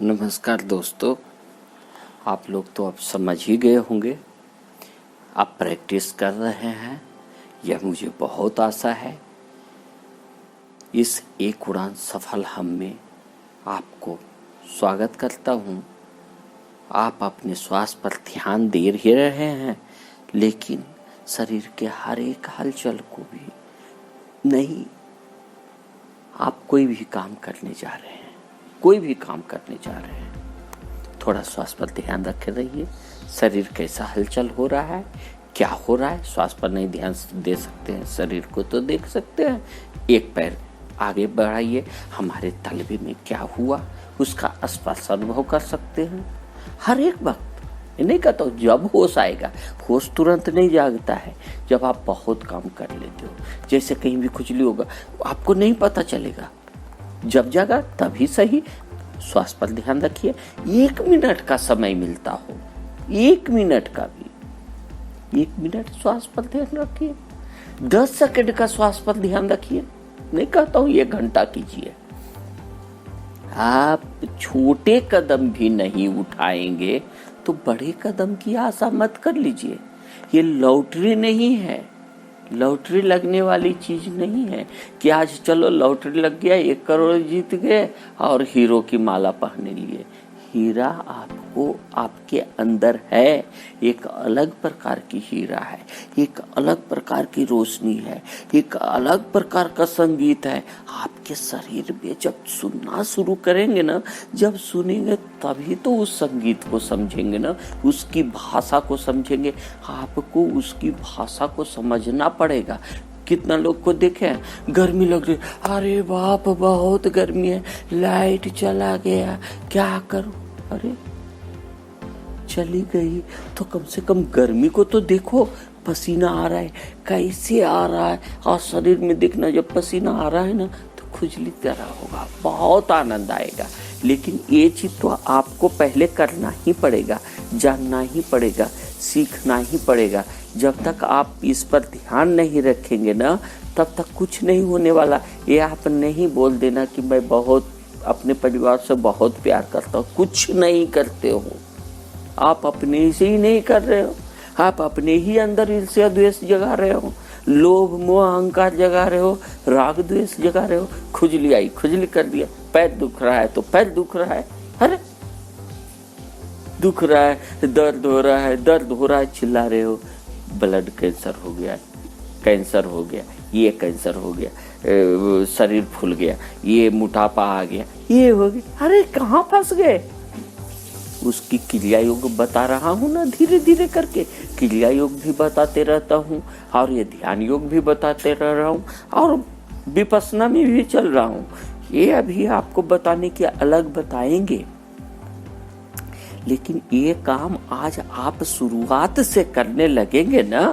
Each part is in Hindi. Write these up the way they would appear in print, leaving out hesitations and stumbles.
नमस्कार दोस्तों, आप लोग तो अब समझ ही गए होंगे। आप प्रैक्टिस कर रहे हैं, यह मुझे बहुत आशा है। इस एक उड़ान सफल हम में आपको स्वागत करता हूँ। आप अपने श्वास पर ध्यान दे ही रहे हैं, लेकिन शरीर के हर एक हलचल को भी नहीं। आप कोई भी काम करने जा रहे हैं, थोड़ा श्वास पर ध्यान रखे रहिए। शरीर कैसा हलचल हो रहा है, क्या हो रहा है, श्वास पर नहीं ध्यान दे सकते हैं, शरीर को तो देख सकते हैं। एक पैर आगे बढ़ाइए, हमारे तलवे में क्या हुआ उसका स्पर्श अनुभव कर सकते हैं। हर एक वक्त नहीं कहता हूँ, जब होश आएगा, होश तुरंत नहीं जागता है। जब आप बहुत काम कर लेते हो, जैसे कहीं भी खुजली होगा, आपको नहीं पता चलेगा। जब जागा तभी सही। श्वास पर ध्यान रखिए। 1 मिनट का समय मिलता हो, 1 मिनट का भी, 1 मिनट श्वास पर ध्यान रखिए। 10 सेकंड का श्वास पर ध्यान रखिए। नहीं कहता हूं 1 घंटा कीजिए। आप छोटे कदम भी नहीं उठाएंगे तो बड़े कदम की आशा मत कर लीजिए। ये लॉटरी नहीं है, लॉटरी लगने वाली चीज नहीं है कि आज चलो लॉटरी लग गया, 1 करोड़ जीत गए और हीरो की माला पहनने लिए। हीरा आपको आपके अंदर है, एक अलग प्रकार की हीरा है, एक अलग प्रकार की रोशनी है, एक अलग प्रकार का संगीत है। आपके शरीर में जब सुनना शुरू करेंगे ना, जब सुनेंगे तभी तो उस संगीत को समझेंगे ना, उसकी भाषा को समझेंगे। आपको उसकी भाषा को समझना पड़ेगा। कितना लोग को देखे गर्मी लग रही, अरे बाप बहुत गर्मी है, लाइट चला गया, क्या करूं। अरे चली गई तो कम से कम गर्मी को तो देखो, पसीना आ रहा है, कैसे आ रहा है। और शरीर में देखना, जब पसीना आ रहा है ना तो खुजली तरह होगा, बहुत आनंद आएगा। लेकिन ये चीज तो आपको पहले करना ही पड़ेगा, जानना ही पड़ेगा, सीखना ही पड़ेगा। जब तक आप इस पर ध्यान नहीं रखेंगे ना, तब तक कुछ नहीं होने वाला। ये आप नहीं बोल देना कि मैं बहुत अपने परिवार से बहुत प्यार करता हूँ, कुछ नहीं करते हो। आप अपने से ही नहीं कर रहे हो, आप अपने ही अंदर ईर्ष्या द्वेष जगा रहे हो, लोभ मोह अहंकार जगा रहे हो, राग द्वेष जगा रहे हो। खुजली आई, खुजली कर दिया, पैर दुख रहा है तो पैर दुख रहा है, अरे दुख रहा है, दर्द हो रहा है, दर्द हो रहा है, चिल्ला रहे हो। ब्लड कैंसर हो गया, कैंसर हो गया, ये कैंसर हो गया, शरीर फूल गया, ये मोटापा आ गया, ये हो गया। अरे कहाँ फंस गए। उसकी क्रिया योग बता रहा हूँ ना, धीरे धीरे करके क्रिया योग भी बताते रहता हूँ, और ये ध्यान योग भी बताते रह रहा हूँ, और विपස්සना में भी चल रहा हूँ। ये अभी आपको बताने के अलग बताएंगे, लेकिन ये काम आज आप शुरुआत से करने लगेंगे ना,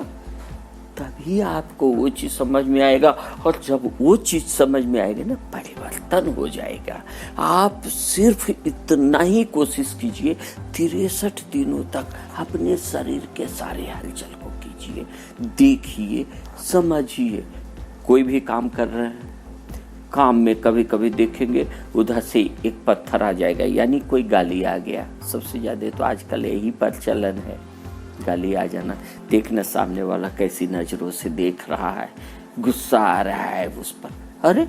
तभी आपको वो चीज समझ में आएगा। और जब वो चीज समझ में आएगी ना, परिवर्तन हो जाएगा। आप सिर्फ इतना ही कोशिश कीजिए, 63 दिनों तक अपने शरीर के सारे हलचल को कीजिए, देखिए, समझिए। कोई भी काम कर रहे हैं, काम में कभी कभी देखेंगे उधर से एक पत्थर आ जाएगा, यानी कोई गाली आ गया। सबसे ज्यादा तो आजकल यही प्रचलन है, गाली आ जाना। देखना सामने वाला कैसी नजरों से देख रहा है, गुस्सा आ रहा है उस पर। अरे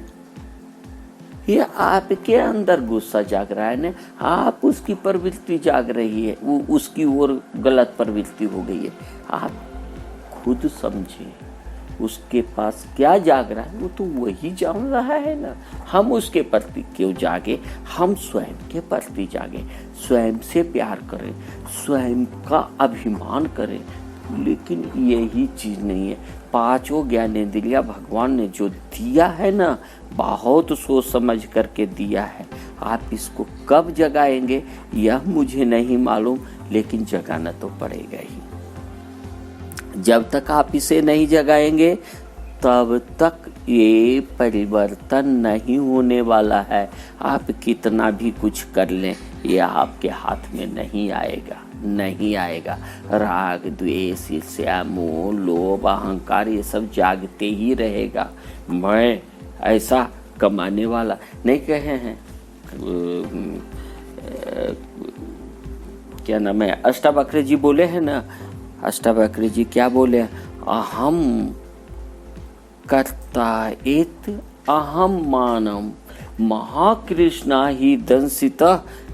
ये आपके अंदर गुस्सा जाग रहा है ना, आप उसकी प्रवृत्ति जाग रही है, वो उसकी ओर गलत प्रवृत्ति हो गई है। आप खुद समझिए उसके पास क्या जाग रहा है, वो तो वही जान रहा है ना। हम उसके प्रति क्यों जागे, हम स्वयं के प्रति जागे, स्वयं से प्यार करें, स्वयं का अभिमान करें। लेकिन यही चीज नहीं है। 5 ज्ञानेंद्रियां भगवान ने जो दिया है ना, बहुत सोच समझ करके दिया है। आप इसको कब जगाएंगे यह मुझे नहीं मालूम, लेकिन जगाना तो पड़ेगा ही। जब तक आप इसे नहीं जगाएंगे तब तक ये परिवर्तन नहीं होने वाला है। आप कितना भी कुछ कर लें, ये आपके हाथ में नहीं आएगा, नहीं आएगा। राग द्वेष ईर्ष्या मोह लोभ अहंकार ये सब जागते ही रहेगा। मैं ऐसा कमाने वाला नहीं कहे हैं, क्या नाम है, अष्टावक्र जी बोले हैं ना, अष्टावक्र जी क्या बोले, अहम कर्ता एत अहम मानम महाकृष्णा ही दंसित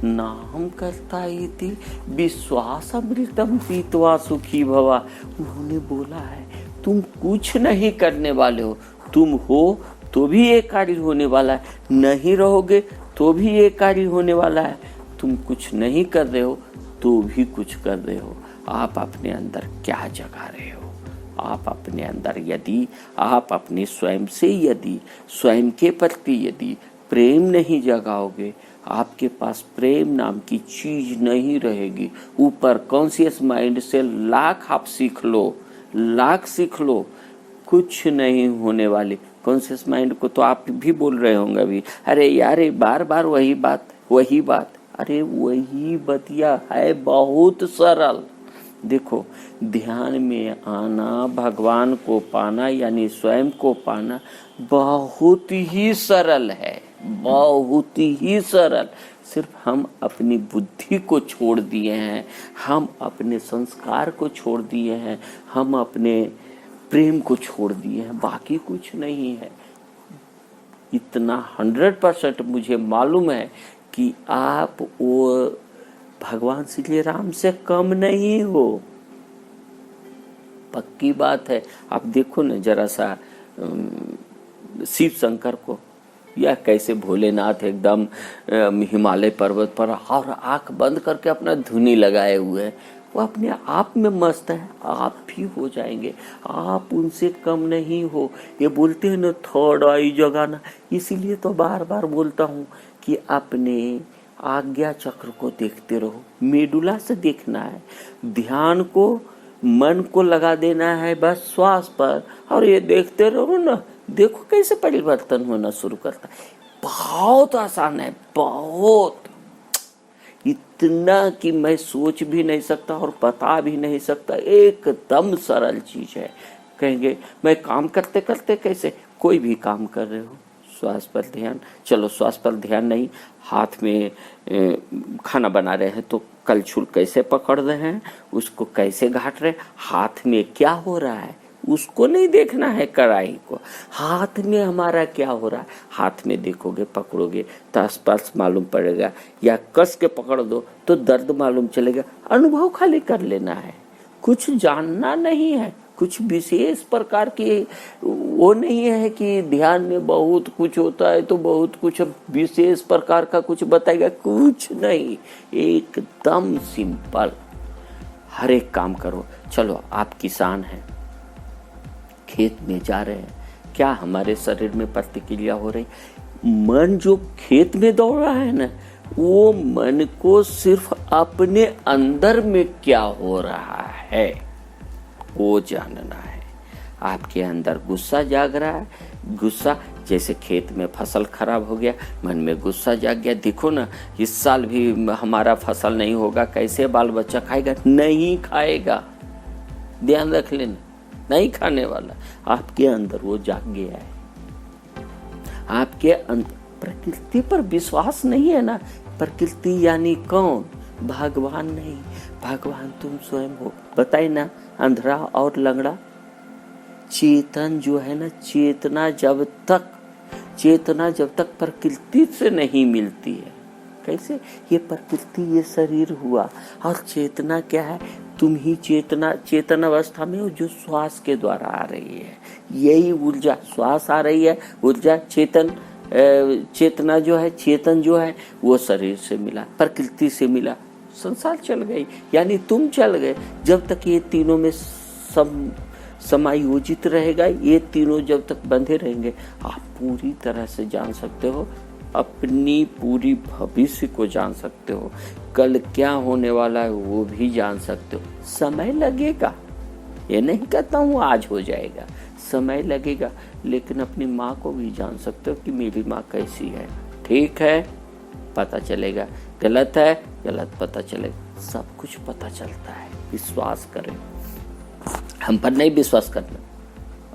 नाम करता इति विश्वासमृतम पीत्वा सुखी भवा। उन्होंने बोला है तुम कुछ नहीं करने वाले हो, तुम हो तो भी ये कार्य होने वाला है, नहीं रहोगे तो भी ये कार्य होने वाला है, तुम कुछ नहीं कर रहे हो तो भी कुछ कर रहे हो। आप अपने अंदर क्या जगा रहे हो? आप अपने अंदर यदि आप अपने स्वयं से यदि स्वयं के प्रति यदि प्रेम नहीं जगाओगे, आपके पास प्रेम नाम की चीज नहीं रहेगी। ऊपर कॉन्शियस माइंड से लाख आप सीख लो, लाख सीख लो, कुछ नहीं होने वाली। कॉन्शियस माइंड को तो आप भी बोल रहे होंगे अभी, अरे यार बार बार वही बात वही बात। अरे वही बतिया है, बहुत सरल। देखो, ध्यान में आना, भगवान को पाना यानी स्वयं को पाना बहुत ही सरल है, बहुत ही सरल। सिर्फ हम अपनी बुद्धि को छोड़ दिए हैं, हम अपने संस्कार को छोड़ दिए हैं, हम अपने प्रेम को छोड़ दिए हैं, बाकी कुछ नहीं है। इतना 100% मुझे मालूम है कि आप वो भगवान श्री राम से कम नहीं हो, पक्की बात है। आप देखो ना जरा सा शिव शंकर को, या कैसे भोलेनाथ एकदम हिमालय पर्वत पर और आंख बंद करके अपना धुनी लगाए हुए हैं, वो अपने आप में मस्त है। आप भी हो जाएंगे, आप उनसे कम नहीं हो। ये बोलते हैं ना थर्ड आई जगाना, इसीलिए तो बार बार बोलता हूँ कि अपने आज्ञा चक्र को देखते रहो, मेडुला से देखना है, ध्यान को मन को लगा देना है बस श्वास पर, और ये देखते रहो ना, देखो कैसे परिवर्तन होना शुरू करता है। बहुत आसान है, बहुत, इतना कि मैं सोच भी नहीं सकता और बता भी नहीं सकता, एकदम सरल चीज है। कहेंगे मैं काम करते करते कैसे, कोई भी काम कर रहे हो, श्वास पर ध्यान, चलो श्वास पर ध्यान नहीं, हाथ में खाना बना रहे हैं तो कलछुल कैसे पकड़ रहे हैं, उसको कैसे घाट रहे, हाथ में क्या हो रहा है उसको नहीं देखना है, कढ़ाई को, हाथ में हमारा क्या हो रहा है। हाथ में देखोगे, पकड़ोगे तो स्पर्श मालूम पड़ेगा, या कस के पकड़ दो तो दर्द मालूम चलेगा। अनुभव खाली कर लेना है, कुछ जानना नहीं है, कुछ विशेष प्रकार की वो नहीं है कि ध्यान में बहुत कुछ होता है तो बहुत कुछ विशेष प्रकार का कुछ बताएगा, कुछ नहीं, एकदम सिंपल। हर एक काम करो। चलो आप किसान हैं, खेत में जा रहे हैं, क्या हमारे शरीर में प्रतिक्रिया हो रही? मन जो खेत में दौड़ रहा है ना, वो मन को सिर्फ अपने अंदर में क्या हो रहा है वो जानना है। आपके अंदर गुस्सा जाग रहा है, गुस्सा जैसे खेत में फसल खराब हो गया, मन में गुस्सा जाग गया। देखो ना, इस साल भी हमारा फसल नहीं होगा, कैसे बाल बच्चा खाएगा? नहीं खाएगा, ध्यान रख लेना, नहीं खाने वाला। आपके अंदर वो जाग गया है, आपके अंदर। प्रकृति पर विश्वास नहीं है ना, प्रकृति यानी कौन? भगवान नहीं, भगवान तुम स्वयं हो। बताए ना, अंधरा और लंगड़ा, चेतन जो है ना, चेतना जब तक प्रकृति से नहीं मिलती है, कैसे? ये प्रकृति, ये शरीर हुआ, और चेतना क्या है? तुम ही चेतन अवस्था में हो जो श्वास के द्वारा आ रही है। यही ऊर्जा, श्वास आ रही है, ऊर्जा चेतना जो है, चेतन जो है वो शरीर से मिला, प्रकृति से मिला, संसार चल गई, यानी तुम चल गए। जब तक ये तीनों में समायोजित रहेगा, ये तीनों जब तक बंधे रहेंगे, आप पूरी तरह से जान सकते हो, अपनी पूरी भविष्य को जान सकते हो, कल क्या होने वाला है वो भी जान सकते हो। समय लगेगा, ये नहीं कहता हूँ आज हो जाएगा, समय लगेगा, लेकिन अपनी माँ को भी जान सकते हो कि मेरी माँ कैसी है। ठीक है, पता चलेगा, गलत है, गलत पता चलेगा, सब कुछ पता चलता है। विश्वास करें, हम पर नहीं विश्वास करना,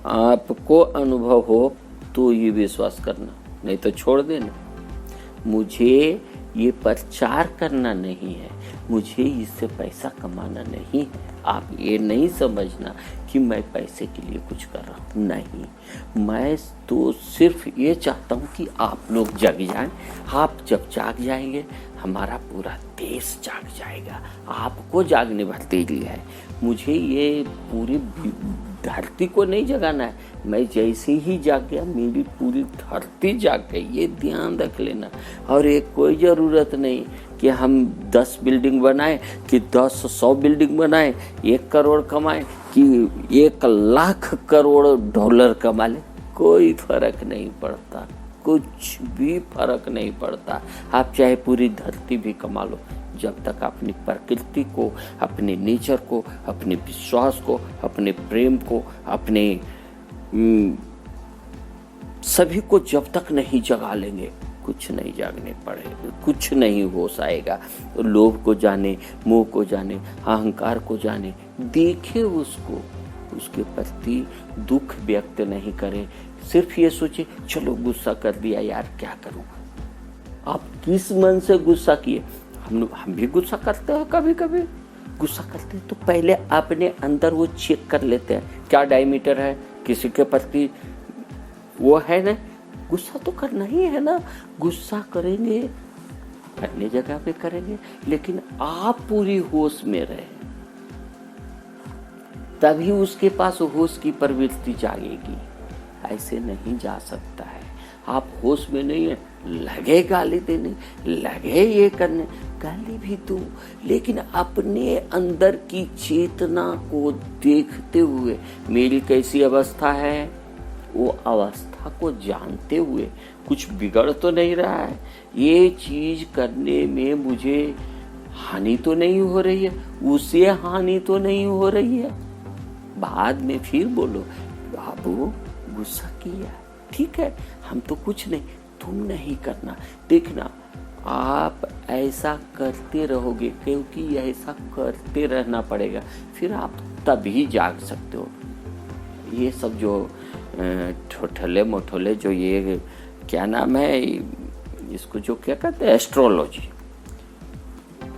आपको अनुभव हो तो ये विश्वास करना, नहीं तो छोड़ देना। मुझे ये प्रचार करना नहीं है, मुझे इससे पैसा कमाना नहीं है। आप ये नहीं समझना कि मैं पैसे के लिए कुछ कर रहा हूँ, नहीं। मैं तो सिर्फ ये चाहता हूँ कि आप लोग जग जाएं। आप जब जाग जाएंगे हमारा पूरा देश जाग जाएगा। आपको जागने भर देरी है, मुझे ये पूरी धरती को नहीं जगाना है। मैं जैसे ही जाग गया मेरी पूरी धरती जाग गई, ये ध्यान रख लेना। और एक कोई ज़रूरत नहीं कि हम 10 बिल्डिंग बनाएं कि 10-100 बिल्डिंग बनाएं, 1 करोड़ कमाएं कि 1 लाख करोड़ डॉलर कमा लें, कोई फर्क नहीं पड़ता, कुछ भी फर्क नहीं पड़ता। आप चाहे पूरी धरती भी कमा लो, जब तक अपनी प्रकृति को, अपने नेचर को, अपने विश्वास को, अपने प्रेम को, अपने सभी को जब तक नहीं जगा लेंगे, कुछ नहीं जागने पड़ेगा, कुछ नहीं होश आएगा। तो लोभ को जाने, मोह को जाने, अहंकार को जाने, देखे उसको, उसके प्रति दुख व्यक्त नहीं करे। सिर्फ ये सोचे चलो गुस्सा कर दिया यार, क्या करूं। आप किस मन से गुस्सा किए? हम भी गुस्सा करते हैं, कभी कभी गुस्सा करते हैं तो पहले अपने अंदर वो चेक कर लेते हैं क्या डायमीटर है, किसी के प्रति वो है ना। गुस्सा तो करना ही है ना, गुस्सा करेंगे अपनी जगह पे करेंगे, लेकिन आप पूरी होश में रहे, तभी उसके पास होश की प्रवृत्ति जागेगी। ऐसे नहीं जा सकता है। आप होश में नहीं है, लगे गाली देने, लगे ये करने, गाली भी दो, लेकिन अपने अंदर की चेतना को देखते हुए मेरी कैसी अवस्था है, वो अवस्था को जानते हुए। कुछ बिगड़ तो नहीं रहा है, ये चीज करने में मुझे हानि तो नहीं हो रही है, उसे हानि तो नहीं हो रही है। बाद में फिर बोलो बाबू गुस्सा किया, ठीक है, हम तो कुछ नहीं, तुम नहीं करना। देखना आप ऐसा करते रहोगे, क्योंकि ऐसा करते रहना पड़ेगा, फिर आप तभी जाग सकते हो। ये सब जो ठोठले मोठोले जो ये क्या नाम है, इसको जो क्या कहते हैं एस्ट्रोलॉजी,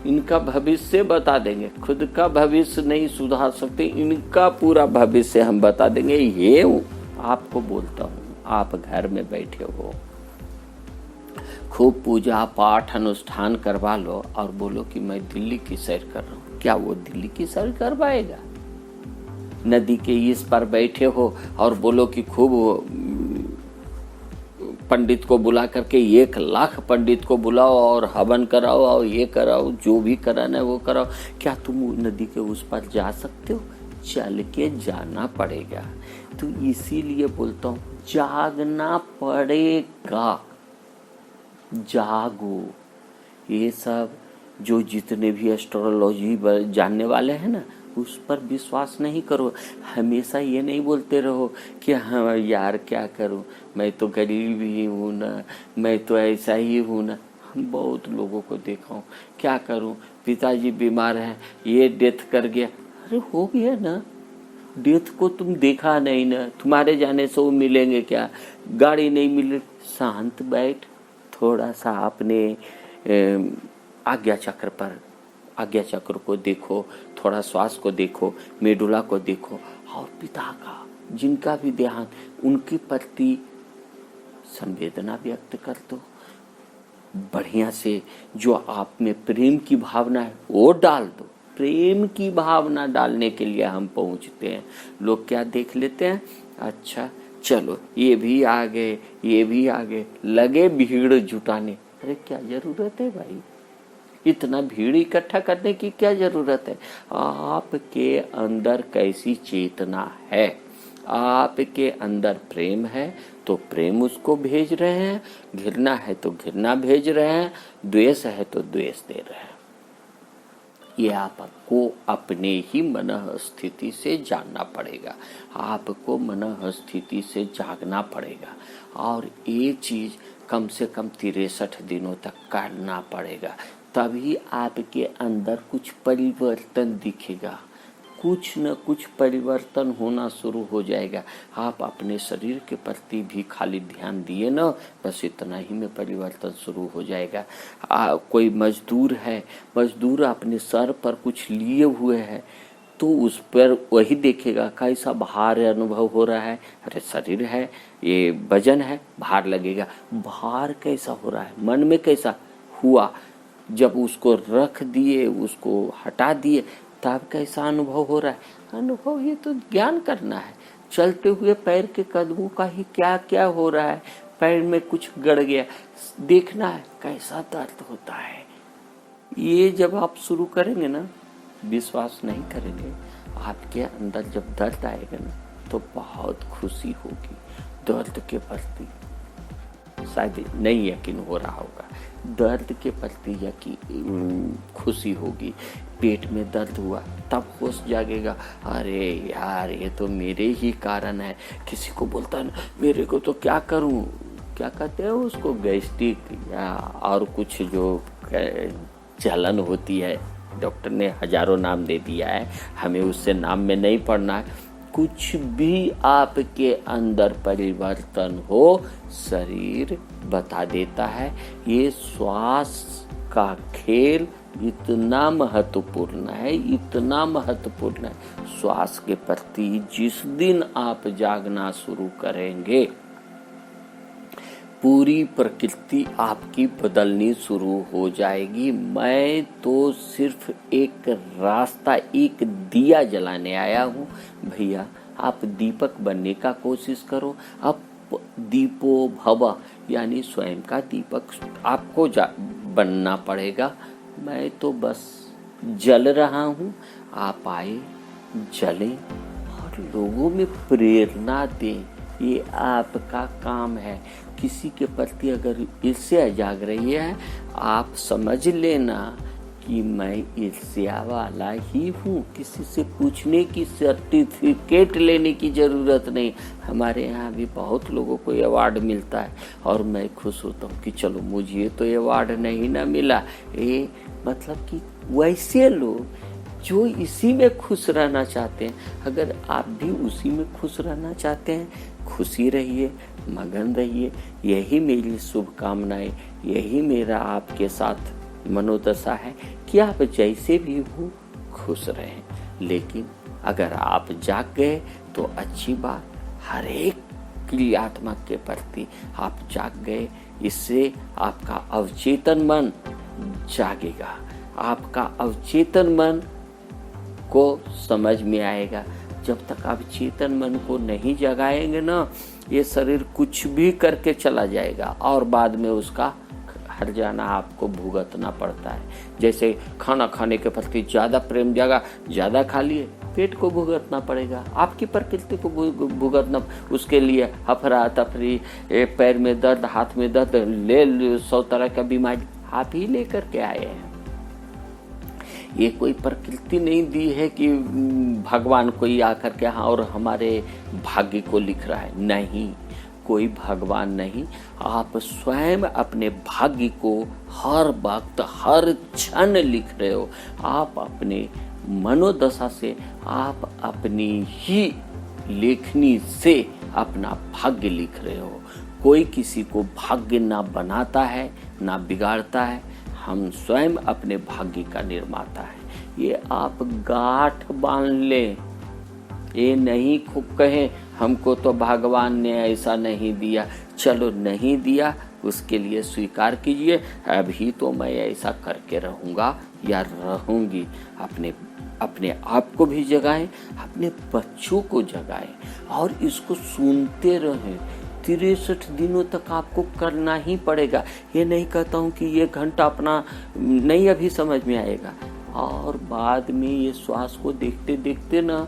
इनका भविष्य बता देंगे। खुद का भविष्य नहीं सुधार सकते, इनका पूरा भविष्य हम बता देंगे। ये आपको बोलता हूँ, आप घर में बैठे हो, खूब पूजा पाठ अनुष्ठान करवा लो और बोलो कि मैं दिल्ली की सैर कर रहा हूँ, क्या वो दिल्ली की सैर कर पाएगा? नदी के इस पर बैठे हो और बोलो कि खूब पंडित को बुला करके 1 लाख पंडित को बुलाओ और हवन कराओ और ये कराओ, जो भी कराना है वो कराओ, क्या तुम नदी के उस पर जा सकते हो? चल के जाना पड़ेगा। तो इसीलिए बोलता हूँ जागना पड़ेगा, जागो। ये सब जो जितने भी एस्ट्रोलॉजी जानने वाले हैं ना, उस पर विश्वास नहीं करो। हमेशा ये नहीं बोलते रहो कि हाँ यार क्या करूं, मैं तो गरीब ही हूँ ना, मैं तो ऐसा ही हूँ ना। हम बहुत लोगों को देखा हूँ, क्या करूं, पिताजी बीमार हैं, ये डेथ कर गया। अरे हो गया ना, डेथ को तुम देखा नहीं ना, तुम्हारे जाने से वो मिलेंगे क्या? गाड़ी नहीं मिले, शांत बैठ, थोड़ा सा अपने आज्ञा चक्र पर, आज्ञा चक्र को देखो, थोड़ा श्वास को देखो, मेडुला को देखो, और पिता का जिनका भी देहांत, उनके प्रति संवेदना व्यक्त कर दो बढ़िया से। जो आप में प्रेम की भावना है वो डाल दो। प्रेम की भावना डालने के लिए हम पहुंचते हैं। लोग क्या देख लेते हैं, अच्छा चलो ये भी आ गए, ये भी आ गए, लगे भीड़ जुटाने। अरे क्या जरूरत है भाई, इतना भीड़ इकट्ठा करने की क्या जरूरत है? आपके अंदर कैसी चेतना है, आपके अंदर प्रेम है तो प्रेम उसको भेज रहे हैं, घृणा है तो घृणा भेज रहे हैं, द्वेष है तो द्वेष दे रहे हैं। ये आपको अपने ही मनः स्थिति से जानना पड़ेगा, आपको मनः स्थिति से जागना पड़ेगा, और ये चीज कम से कम 63 दिनों तक करना पड़ेगा। तभी आपके अंदर कुछ परिवर्तन दिखेगा, कुछ न कुछ परिवर्तन होना शुरू हो जाएगा। आप अपने शरीर के प्रति भी खाली ध्यान दिए ना, बस इतना ही में परिवर्तन शुरू हो जाएगा। कोई मजदूर है, मजदूर अपने सर पर कुछ लिए हुए है तो उस पर वही देखेगा कैसा भार अनुभव हो रहा है। अरे शरीर है, ये वजन है, भार लगेगा। भार कैसा हो रहा है, मन में कैसा हुआ, जब उसको रख दिए, उसको हटा दिए, तब कैसा अनुभव हो रहा है। अनुभव ये तो ज्ञान करना है। चलते हुए पैर के कदमों का ही क्या क्या हो रहा है, पैर में कुछ गड़ गया, देखना है कैसा दर्द होता है। ये जब आप शुरू करेंगे ना, विश्वास नहीं करेंगे, आपके अंदर जब दर्द आएगा ना तो बहुत खुशी होगी। दर्द के प्रति शायद नहीं यकीन हो रहा होगा, दर्द के प्रति यकीन खुशी होगी। पेट में दर्द हुआ तब होश जागेगा, अरे यार ये तो मेरे ही कारण है। किसी को बोलता है ना मेरे को तो क्या करूं, क्या कहते हैं उसको, गैस्ट्रिक या और कुछ जो जलन होती है, डॉक्टर ने हजारों नाम दे दिया है, हमें उससे नाम में नहीं पढ़ना है। कुछ भी आपके अंदर परिवर्तन हो शरीर बता देता है। ये श्वास का खेल इतना महत्वपूर्ण है, इतना महत्वपूर्ण है। श्वास के प्रति जिस दिन आप जागना शुरू करेंगे, पूरी प्रकृति आपकी बदलनी शुरू हो जाएगी। मैं तो सिर्फ एक रास्ता, एक दिया जलाने आया हूँ। भैया आप दीपक बनने का कोशिश करो। अब दीपो भव यानी स्वयं का दीपक आपको बनना पड़ेगा। मैं तो बस जल रहा हूँ, आप आए जलें और लोगों में प्रेरणा दें। ये आपका काम है। किसी के प्रति अगर ईर्ष्या जाग रही है, आप समझ लेना कि मैं ईर्ष्या वाला ही हूँ। किसी से पूछने की, सर्टिफिकेट लेने की जरूरत नहीं। हमारे यहाँ भी बहुत लोगों को अवार्ड मिलता है और मैं खुश होता हूँ कि चलो मुझे तो अवार्ड नहीं ना मिला। ये मतलब कि वैसे लोग जो इसी में खुश रहना चाहते हैं, अगर आप भी उसी में खुश रहना चाहते हैं, खुशी रहिए, मगन रहिए। यही मेरी शुभकामनाएं, यही मेरा आपके साथ मनोदशा है कि आप जैसे भी हो खुश रहें। लेकिन अगर आप जाग गए तो अच्छी बात, हर एक क्रियात्मक के प्रति आप जाग गए, इससे आपका अवचेतन मन जागेगा। आपका अवचेतन मन को समझ में आएगा। जब तक आप चेतन मन को नहीं जगाएंगे ना, ये शरीर कुछ भी करके चला जाएगा और बाद में उसका हर जाना आपको भुगतना पड़ता है। जैसे खाना खाने के प्रति ज़्यादा प्रेम जागा, ज़्यादा खा लिए, पेट को भुगतना पड़ेगा, आपकी प्रकृति को भुगतना। उसके लिए अफरा तफरी, पैर में दर्द, हाथ में दर्द, ले 100 तरह का बीमारी आप ही लेकर के आए हैं। ये कोई प्रकृति नहीं दी है कि भगवान कोई आकर के हाँ और हमारे भाग्य को लिख रहा है। नहीं, कोई भगवान नहीं, आप स्वयं अपने भाग्य को हर वक्त हर क्षण लिख रहे हो। आप अपने मनोदशा से, आप अपनी ही लेखनी से अपना भाग्य लिख रहे हो। कोई किसी को भाग्य ना बनाता है ना बिगाड़ता है, हम स्वयं अपने भाग्य का निर्माता है। ये आप गांठ बांध लें। ये नहीं खूब कहें हमको तो भगवान ने ऐसा नहीं दिया। चलो नहीं दिया, उसके लिए स्वीकार कीजिए, अभी तो मैं ऐसा करके रहूँगा या रहूँगी। अपने आप को भी जगाएं, अपने बच्चों को जगाएं और इसको सुनते रहें। 63 दिनों तक आपको करना ही पड़ेगा। ये नहीं कहता हूँ कि ये घंटा अपना नहीं अभी समझ में आएगा, और बाद में ये श्वास को देखते देखते ना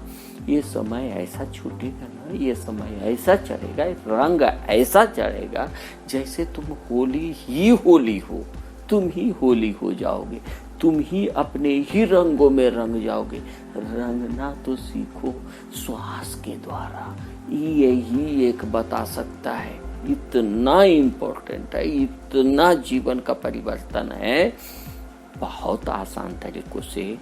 ये समय ऐसा छूटेगा ना, ये समय ऐसा चढ़ेगा, रंग ऐसा चढ़ेगा जैसे तुम होली ही होली हो। तुम ही होली हो जाओगे, तुम ही अपने ही रंगों में रंग जाओगे। रंगना तो सीखो श्वास के द्वारा, यही एक बता सकता है। इतना इम्पोर्टेंट है, इतना जीवन का परिवर्तन है। बहुत आसान तरीकों से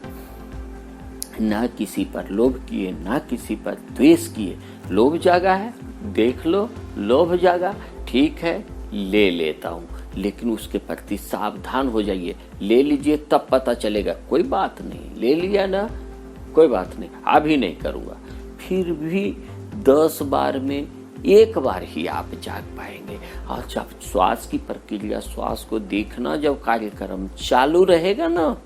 ना किसी पर लोभ किए, ना किसी पर द्वेष किए। लोभ जागा है, देख लो, लोभ जागा, ठीक है ले लेता हूँ, लेकिन उसके प्रति सावधान हो जाइए। ले लीजिए तब पता चलेगा, कोई बात नहीं, ले लिया ना, कोई बात नहीं, अभी नहीं करूँगा। फिर भी 10 बार में 1 बार ही आप जाग पाएंगे। और जब श्वास की प्रक्रिया, श्वास को देखना, जब कार्यक्रम चालू रहेगा ना,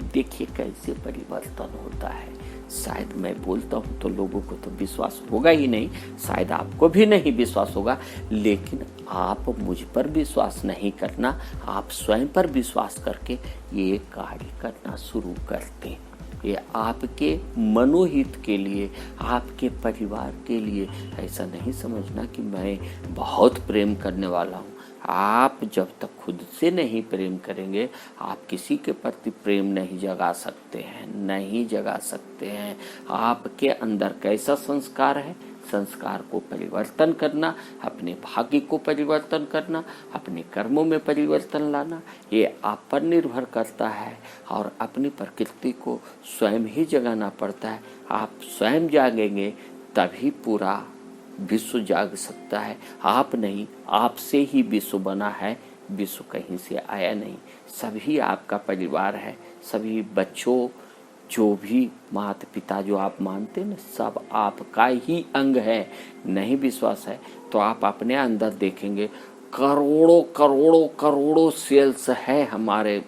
देखिए कैसे परिवर्तन होता है। शायद मैं बोलता हूँ तो लोगों को तो विश्वास होगा ही नहीं, शायद आपको भी नहीं विश्वास होगा, लेकिन आप मुझ पर विश्वास नहीं करना, आप स्वयं पर विश्वास करके ये कार्य करना शुरू करते हैं। ये आपके मनोहित के लिए, आपके परिवार के लिए। ऐसा नहीं समझना कि मैं बहुत प्रेम करने वाला हूँ। आप जब तक खुद से नहीं प्रेम करेंगे, आप किसी के प्रति प्रेम नहीं जगा सकते हैं, नहीं जगा सकते हैं। आपके अंदर कैसा संस्कार है, संस्कार को परिवर्तन करना, अपने भाग्य को परिवर्तन करना, अपने कर्मों में परिवर्तन लाना, ये आप पर निर्भर करता है। और अपनी प्रकृति को स्वयं ही जगाना पड़ता है। आप स्वयं जागेंगे तभी पूरा विश्व जाग सकता है। आप नहीं, आपसे ही विश्व बना है, विश्व कहीं से आया नहीं। सभी आपका परिवार है, सभी बच्चों, जो भी माता पिता जो आप मानते हैं, सब आपका ही अंग है। नहीं विश्वास है तो आप अपने अंदर देखेंगे, करोड़ों करोड़ों करोड़ों सेल्स है हमारे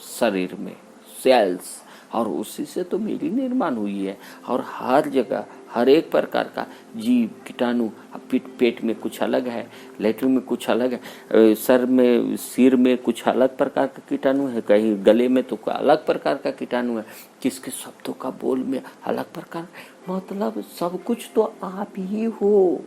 शरीर में, सेल्स, और उसी से तो मेरी निर्माण हुई है। और हर जगह हर एक प्रकार का जीव, कीटाणु, पेट में कुछ अलग है, लेटरिन में कुछ अलग है, सिर में कुछ अलग प्रकार का कीटाणु है, कहीं गले में तो अलग प्रकार का कीटाणु है, किसके शब्दों का बोल में अलग प्रकार। मतलब सब कुछ तो आप ही हो।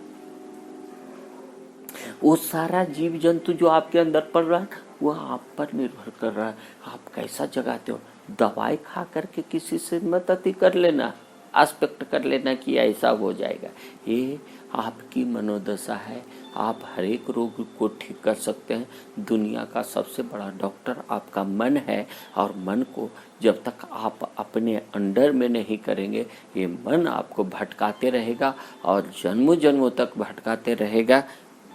वो सारा जीव जंतु जो आपके अंदर पड़ रहा है, वो आप पर निर्भर कर रहा है, आप कैसा जगाते हो। दवाई खा करके किसी से मत अति कर लेना, एस्पेक्ट कर लेना कि ऐसा हो जाएगा। ये आपकी मनोदशा है। आप हर एक रोग को ठीक कर सकते हैं। दुनिया का सबसे बड़ा डॉक्टर आपका मन है, और मन को जब तक आप अपने अंडर में नहीं करेंगे, ये मन आपको भटकाते रहेगा और जन्मों जन्मों तक भटकाते रहेगा।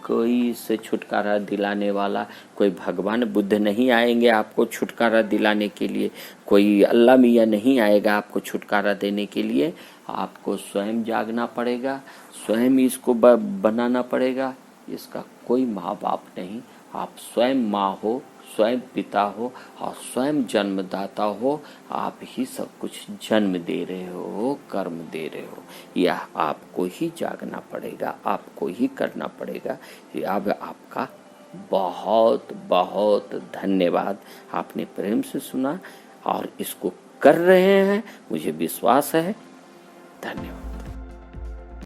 कोई इससे छुटकारा दिलाने वाला, कोई भगवान बुद्ध नहीं आएंगे आपको छुटकारा दिलाने के लिए, कोई अल्लाह मियाँ नहीं आएगा आपको छुटकारा देने के लिए। आपको स्वयं जागना पड़ेगा, स्वयं इसको बनाना पड़ेगा। इसका कोई माँ बाप नहीं, आप स्वयं माँ हो, स्वयं पिता हो और स्वयं जन्मदाता हो। आप ही सब कुछ जन्म दे रहे हो, कर्म दे रहे हो। यह आपको ही जागना पड़ेगा, आपको ही करना पड़ेगा। अब आपका बहुत बहुत धन्यवाद। आपने प्रेम से सुना और इसको कर रहे हैं, मुझे विश्वास है। धन्यवाद।